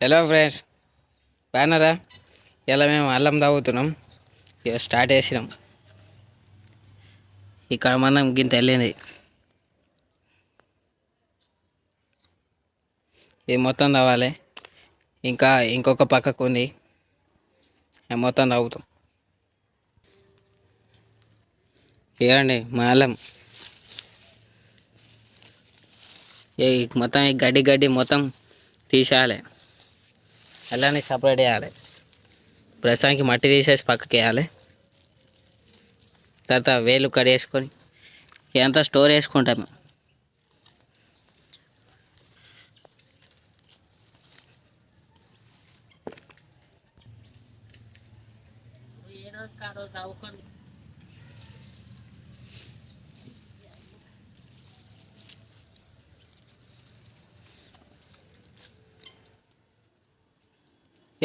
Hello friends, బాగున్నారా? ఇలా మేము అల్లం తాగుతున్నాం. ఇక స్టార్ట్ చేసినాం. ఇక్కడ మనం గింత వెళ్ళింది. ఇది మొత్తం తావాలి. ఇంకా ఇంకొక పక్కకు ఉంది, మొత్తం తాగుతాం. ఇవ్వండి మా అల్లం. మొత్తం ఈ గడ్డి గడ్డి మొత్తం తీసేయాలి. అల్లాన్ని సపరేట్ చేయాలి. ప్రస్తుతానికి మట్టి తీసేసి పక్కకి వేయాలి. తర్వాత వేలు కడిగేసుకొని ఇదంతా స్టోర్ చేసుకుంటాము.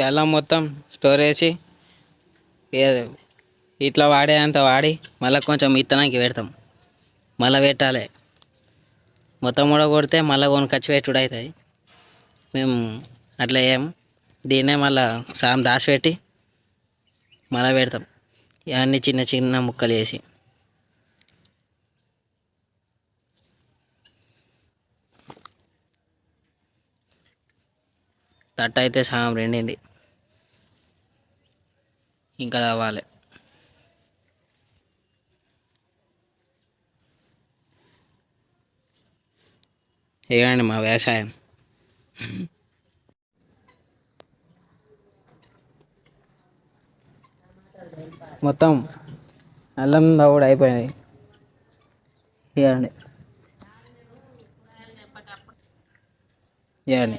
అల్లం మొత్తం స్టోర్ చేసి ఇట్లా వాడేంత వాడి మళ్ళీ కొంచెం ఇత్తనానికి పెడతాం. మళ్ళీ పెట్టాలి. మొత్తం కూడా కొడితే మళ్ళీ కొనుకొచ్చి పెట్టుడు అవుతుంది. మేము అట్లా చేయము. దీన్నే మళ్ళీ సాయం దాచిపెట్టి మళ్ళీ పెడతాం. ఇవన్నీ చిన్న చిన్న ముక్కలు వేసి. తట్ట అయితే సాయం రెండింది, ఇంకా తవ్వాలి. ఇవ్వండి మా వ్యవసాయం. మొత్తం అల్లం కూడా అయిపోయింది. ఇవ్వండి ఇవ్వండి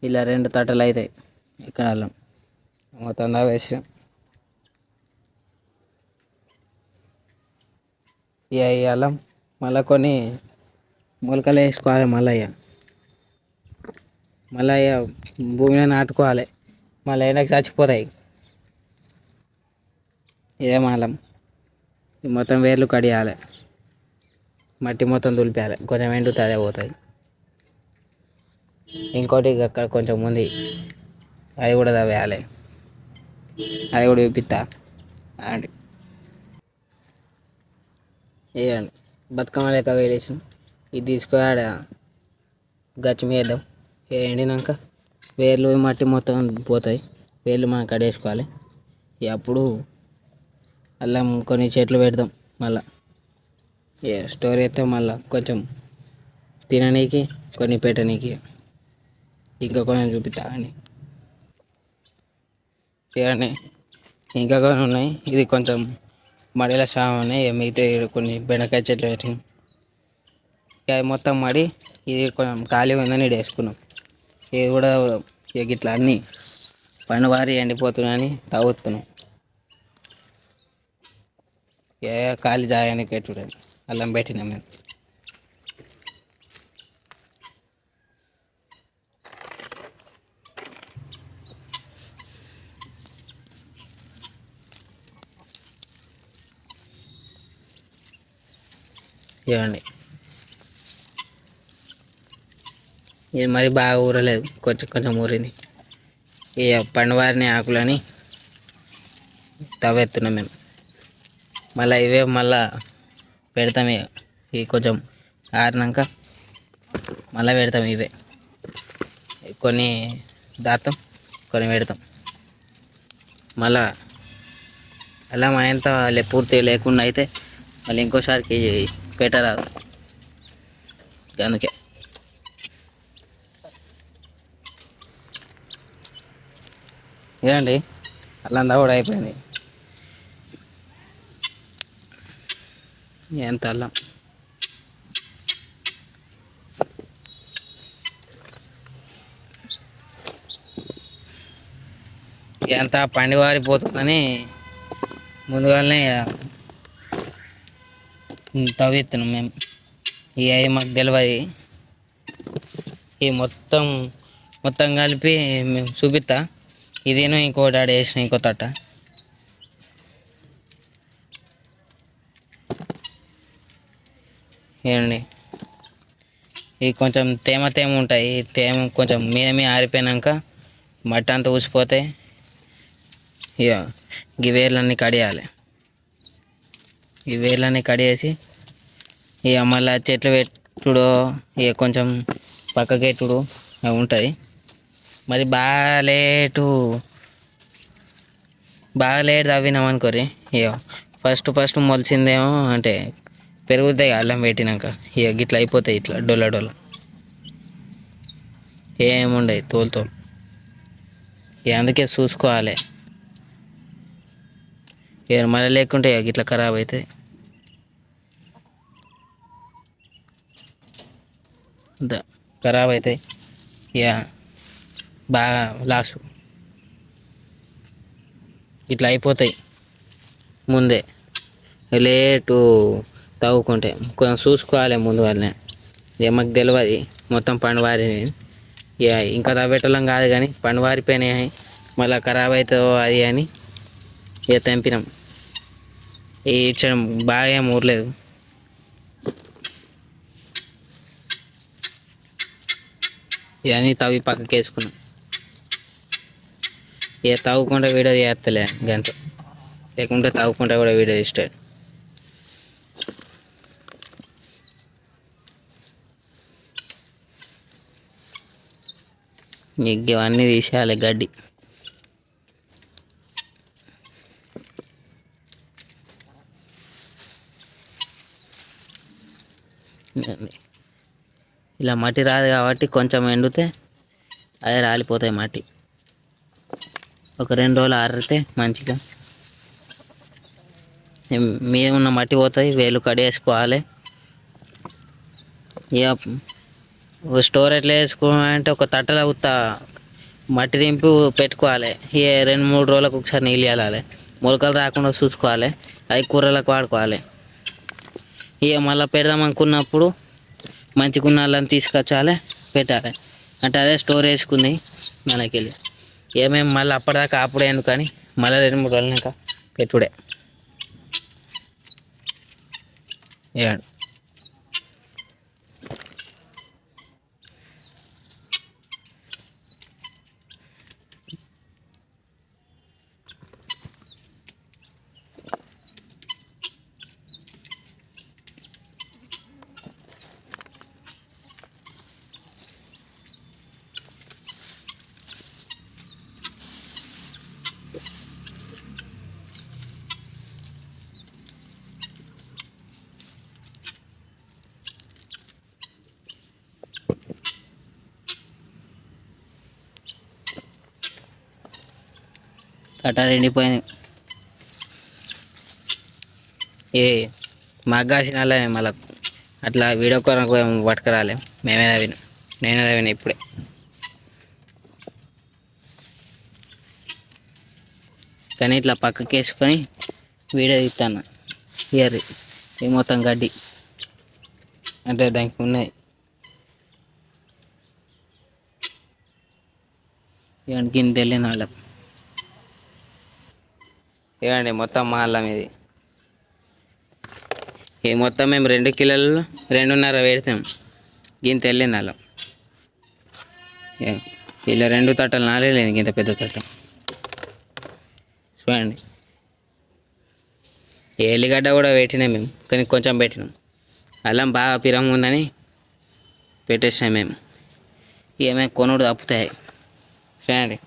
ఇలా 2 తట్టలు అవుతాయి. ఇక్కడ అల్లం మొత్తం వేసాం. ఇక ఈ అల్లం మళ్ళీ కొన్ని మొలకలు వేసుకోవాలి. మళ్ళీ భూమిలో నాటుకోవాలి. మళ్ళీ ఎండకు చచ్చిపోతాయి. ఇదే అల్లం. మొత్తం వేర్లు కడియాలి. మట్టి మొత్తం దులిపేయాలి. కొంచెం ఎండితే అదే పోతుంది. ఇంకోటి అక్కడ కొంచెం ఉంది, అది కూడా తవ్వేయాలి. అది కూడా చూపిస్తా. అండి వేయండి. బతుకమ్మ లెక్క వేడేసి ఇది తీసుకొని గచ్చి వేద్దాం. ఎండినాక వేర్లు మట్టి మొత్తం పోతాయి. వేర్లు మనం కడేసుకోవాలి. అప్పుడు అల్లం కొన్ని చెట్లు పెడదాం. మళ్ళీ స్టోర్ చేస్తే మళ్ళీ కొంచెం తిననీకి, కొన్ని పెట్టనీకి. ఇంకా కొంచెం చూపిస్తా అండి. ఇవన్నీ ఇంకా కొన్ని ఉన్నాయి. ఇది కొంచెం మడిలో సాగు ఉన్నాయి. మిగతా కొన్ని బెండకాయ చెట్లు పెట్టినాం. అది మొత్తం మడి ఇది కొంచెం ఖాళీ ఉందని ఇది వేసుకున్నాం. ఇది కూడా ఇట్లా అన్నీ పనివారి ఎండిపోతున్నాయని తవ్వుతున్నాం. ఖాళీ జాగానికి పెట్టుడు అల్లం పెట్టినాం మేము. ఇవ్వండి. ఇది మరి బాగా ఊరలేదు, కొంచెం కొంచెం ఊరింది. ఇక పండువారిని ఆకులని తవ్వేస్తున్నాం మేము. మళ్ళీ ఇవే మళ్ళా పెడతాం. ఇవి కొంచెం ఆరినాక మళ్ళీ పెడతాం. ఇవే కొన్ని దాతాం, కొన్ని పెడతాం. మళ్ళా అలా మా ఎంత పూర్తి లేకుండా అయితే మళ్ళీ ఇంకోసారికి పెట్టరాదు. అందుకే ఏదండి అల్లంతా కూడా అయిపోయింది. ఎంత అల్లం ఎంత పండివారిపోతుందని ముందుగానే తవ్వేస్తున్నాం మేము. అవి మాకు తెలియదు. ఈ మొత్తం మొత్తం కలిపి మేము చూపిస్తా. ఇదేనో ఇంకోటి ఆడ వేసిన ఇంకో తట్ట. ఏమండి ఇవి కొంచెం తేమ తేమ ఉంటాయి. తేమ కొంచెం మేమే ఆరిపోయాక మట్టి అంతా ఊసిపోతే ఇక ఈ వేర్లన్నీ కడియాలి. ఈ వేర్లన్నీ కడిగేసి ఇక మళ్ళీ చెట్లు పెట్టుడు ఇక కొంచెం పక్కకెట్టుడు అవి ఉంటుంది. మరి బాగా లేట్ తవ్వినామనుకోరి ఇక ఫస్ట్ మొలిచిందేమో అంటే పెరుగుతాయి అల్లం పెట్టినాక ఇక గిట్ల అయిపోతాయి. ఇట్లా డొల్ల ఏముండవు తోలు ఇక అందుకే చూసుకోవాలి. ఇక మళ్ళీ లేకుంటే ఇక గిట్ల ఖరాబ్ అవుతాయి. ఖరాబ్ అవుతాయి ఇక బాగా లాసు ఇట్లా అయిపోతాయి. ముందే లేటు తవ్వుకుంటే కొంచెం చూసుకోవాలి ముందు వాళ్ళని. ఇక మాకు తెలియదు మొత్తం పండువారి ఇక ఇంకా తవ్వేటోళ్ళం కాదు కానీ పండువారిపోయినాయి మళ్ళీ ఖరాబ్ అవుతుందో అది అని ఇక తెంపినాం. ఈ ఇచ్చడం బాగా ఏం ఊరలేదు. ఇవన్నీ తవ్వి పక్కకి వేసుకున్నాం. ఇక తవ్వుకుంటే వీడియో చేస్తలే గంట లేకుంటే తవ్వుకుంటే కూడా వీడియో ఇస్తాడు. ఇవన్నీ తీసేయాలి గడ్డి. ఇలా మట్టి రాదు కాబట్టి కొంచెం ఎండితే అదే రాలిపోతాయి మట్టి. ఒక 2 రోజులు ఆరితే మంచిగా మీద ఉన్న మట్టి పోతుంది. వేలు కడిగేసుకోవాలి. ఇక స్టోర్ ఎట్లా వేసుకోవాలంటే ఒక తట్టలో మట్టి దింపి పెట్టుకోవాలి. ఇక 2-3 రోజులకు ఒకసారి నీళ్ళు వెళ్ళాలి. మొలకలు రాకుండా చూసుకోవాలి. అవి కూరలకు వాడుకోవాలి. ఇక మళ్ళీ పెడదాం అనుకున్నప్పుడు మంచిగా వాళ్ళని తీసుకొచ్చాలి పెట్టాలి. అంటే అదే స్టోర్ వేసుకుంది మనకెళ్ళి ఏమేమి మళ్ళీ అప్పటిదాకా అప్పుడే ఎందుకని మళ్ళీ 2-3 రోజులక పెట్టుడే. ఏడు కట్టారు ఎండిపోయింది. ఇది మగ్గాసిన మళ్ళీ అట్లా వీడియో కొరకు పట్టుకురాలే. మేమే తవ్విన, నేనే తవ్విన ఇప్పుడే. కానీ ఇట్లా పక్కకి వేసుకొని వీడియో తీస్తాను. ఇయర్ ఇది మొత్తం గడ్డి అంటే దానికి ఉన్నాయి. ఇవన్నీ కింద వెళ్ళింది అల్లం. ఇవ్వండి మొత్తం మా అల్లం ఇది. ఇది మొత్తం మేము 2 కిలోలు 2.5 పెడతాం. గింత వెళ్ళింది అల్లం. ఇలా 2 తట్టలు నాలేదు గింత పెద్ద తట్ట. చూడండి ఎల్లిగడ్డ కూడా పెట్టినాం మేము, కానీ కొంచెం పెట్టినాం. అల్లం బాగా పిరం ఉందని పెట్టేసాం మేము. ఏమైనా కొనుడు తప్పుతాయి. చూడండి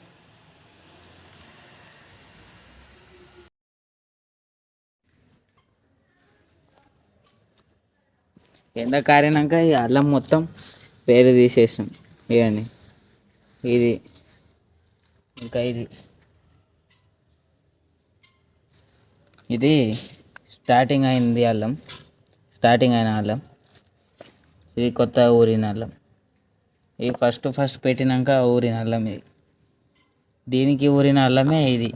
ఎండ కారినాక ఈ అల్లం మొత్తం వేరు తీసేసాం. ఇవ్వండి ఇది ఇంకా ఇది స్టార్టింగ్ అయింది అల్లం, స్టార్టింగ్ అయిన అల్లం. ఇది కొత్త ఊరిన అల్లం. ఇది ఫస్ట్ పెట్టినాక ఊరిన అల్లం. ఇది దీనికి ఊరిన అల్లమే ఇది.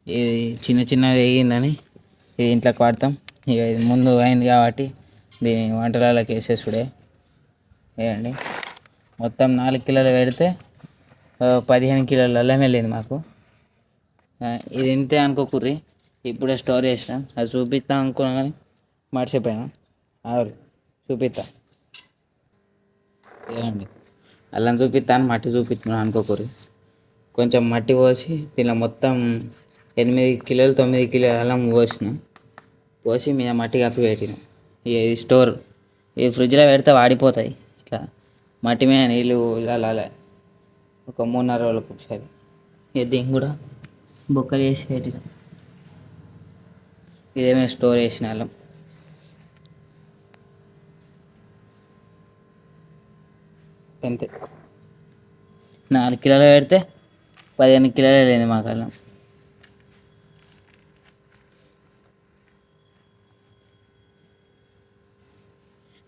ఇది చిన్నగా వేగిందని ఇది ఇంట్లోకి వాడతాం. ఇక ఇది ముందు అయింది కాబట్టి దీని వంటలలోకి వేసేసుడే. వేయండి మొత్తం 4 కిలోలు పెడితే 15 కిలోల అల్లం వెళ్ళింది మాకు. ఇది ఇంతే అనుకోకుర్రి, ఇప్పుడే స్టోర్ చేసినాం. అది చూపిస్తాం అనుకున్నాం కానీ మర్చిపోయాం. చూపిస్తా ఏనండి. అల్లం చూపిస్తాను, మట్టి చూపిస్తున్నాను అనుకోకూరి. కొంచెం మట్టి పోసి దీనిలో మొత్తం 8 కిలోలు 9 కిలోలు అల్లం పోసి మీద మట్టి కప్పి పెట్టిన. ఇది స్టోర్, ఈ ఫ్రిడ్జ్లో పెడితే వాడిపోతాయి. ఇట్లా మట్టి మీద నీళ్ళు చల్లాలి ఒక 3-4 రోజులకు ఒకసారి. దీన్ని కూడా బొక్కలు వేసి పెట్టిన. ఇదేమో స్టోర్ చేసిన అల్లం. అంతే, 4 కిలోలు పెడితే 15 కిలోలు వెళ్ళింది మాకు అల్లం.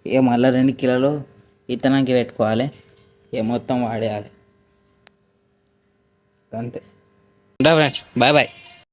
ఇక మళ్ళీ 2 కిలోలు ఇత్తనానికి పెట్టుకోవాలి. ఇక మొత్తం వాడేయాలి అంతే. ఉంటా ఫ్రెండ్స్, బాయ్ బాయ్.